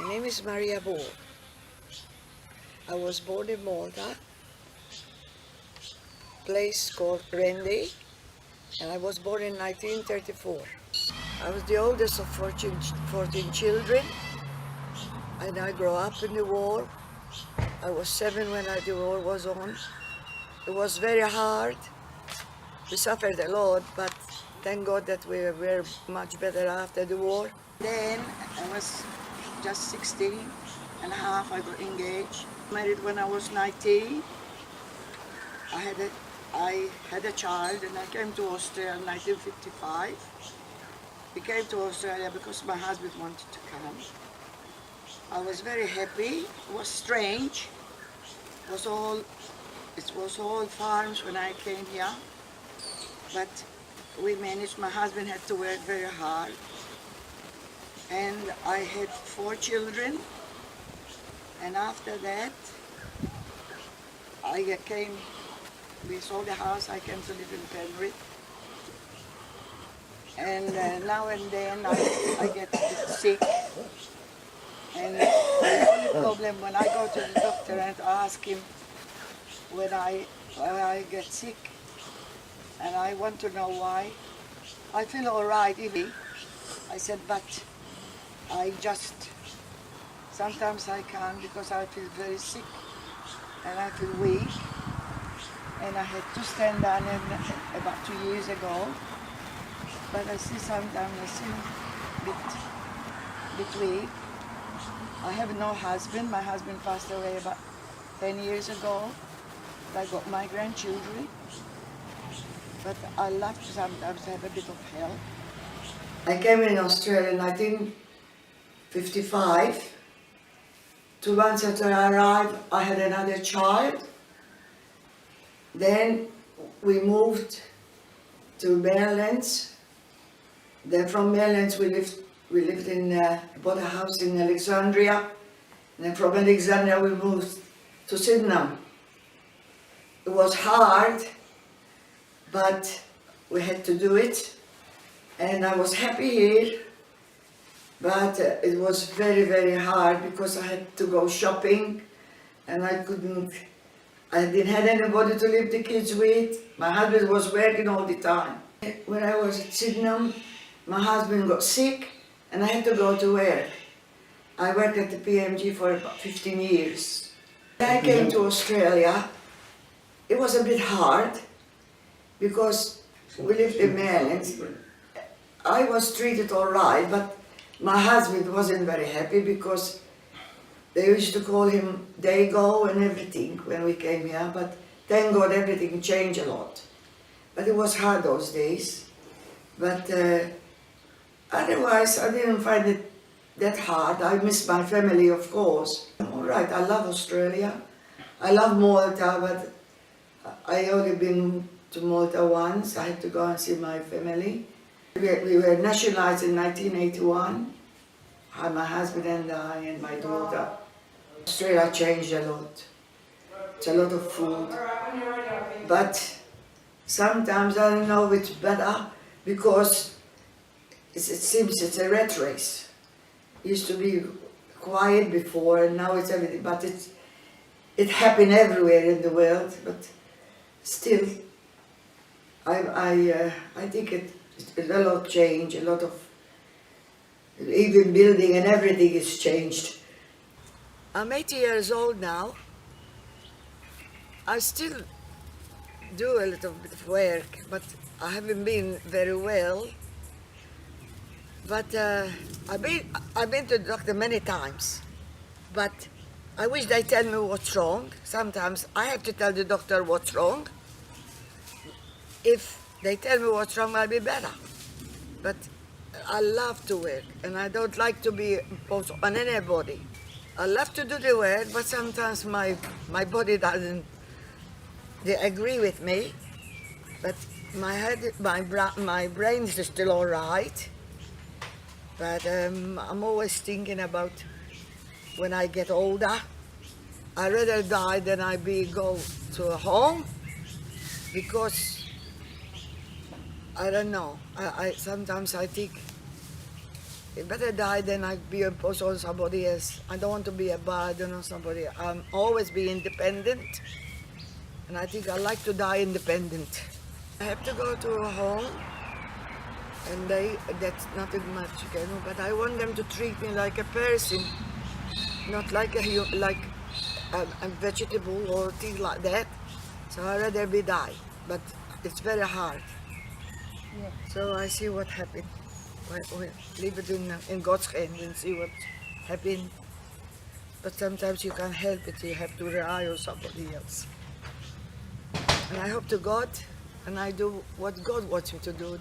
My name is Maria Bohr. I was born in Malta, place called Rendi, and I was born in 1934. I was the oldest of 14 children, and I grew up in the war. I was 7 when the war was on. It was very hard. We suffered a lot, but thank God that we were much better after the war. Then I was just 16 and a half, I got engaged. Married when I was 19. I had a child and I came to Australia in 1955. We came to Australia because my husband wanted to come. I was very happy. It was strange. It was all farms when I came here. But we managed. My husband had to work very hard. And I had 4 children. And after that, we sold the house, I came to live in Penrith. And now and then I get sick. And the only problem when I go to the doctor and ask him when I get sick, and I want to know why, I feel all right. I said, but sometimes I can't because I feel very sick and I feel weak. And I had to stand down about 2 years ago. But sometimes I feel a bit weak. I have no husband. My husband passed away about 10 years ago. I got my grandchildren. But I love to sometimes have a bit of help. I came in Australia in 1955. 2 months after I arrived, I had another child. Then we moved to Maryland. Then from Maryland we lived in bought a house in Alexandria. And then from Alexandria we moved to Sydenham. It was hard, but we had to do it. And I was happy here. But it was very, very hard because I had to go shopping and I didn't have anybody to leave the kids with. My husband was working all the time. When I was at Sydenham, my husband got sick and I had to go to work. I worked at the PMG for about 15 years. When I came to Australia, it was a bit hard because we lived in Maryland. I was treated all right, but my husband wasn't very happy because they used to call him Dago and everything when we came here, but thank God everything changed a lot. But it was hard those days. But otherwise I didn't find it that hard. I miss my family, of course. All right, I love Australia. I love Malta, but I only been to Malta once. I had to go and see my family. We were nationalized in 1981, my husband and I and my daughter. Australia changed a lot. It's a lot of food. But sometimes I don't know which better because it seems it's a rat race. It used to be quiet before and now it's everything. But it happened everywhere in the world. But still, I think it's a lot of change, a lot of, even building and everything is changed. I'm 80 years old now. I still do a little bit of work, but I haven't been very well. But I've been to the doctor many times, but I wish they tell me what's wrong. Sometimes I have to tell the doctor what's wrong. If they tell me what's wrong, I'll be better. But I love to work, and I don't like to be imposed on anybody. I love to do the work, but sometimes my body doesn't agree with me. But my head, my brain is still all right. But I'm always thinking about when I get older. I'd rather die than go to a home because I don't know. Sometimes I think It's better die than I be imposed on somebody else. I don't want to be a burden on somebody. I'm always be independent, and I think I like to die independent. I have to go to a home, and that's nothing much, but I want them to treat me like a person, not like a vegetable or things like that. So I'd rather be die, but it's very hard. Yeah. So I see what happened. We leave it in God's hand and see what happened. But sometimes you can't help it. You have to rely on somebody else. And I hope to God, and I do what God wants me to do.